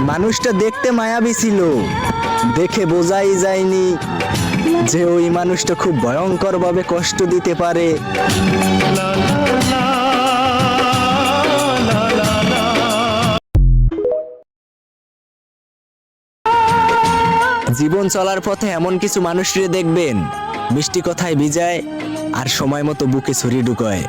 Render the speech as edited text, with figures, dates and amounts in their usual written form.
মানুষটা দেখতে মায়াবী ছিল, দেখে বোঝাই যায়নি যে ওই মানুষটা খুব ভয়ঙ্কর ভাবে কষ্ট দিতে পারে। জীবন চলার পথে এমন কিছু মানুষরে দেখবেন মিষ্টি কথায় ভিজায় আর সময় মতো বুকে ছুরি ঢুকায়।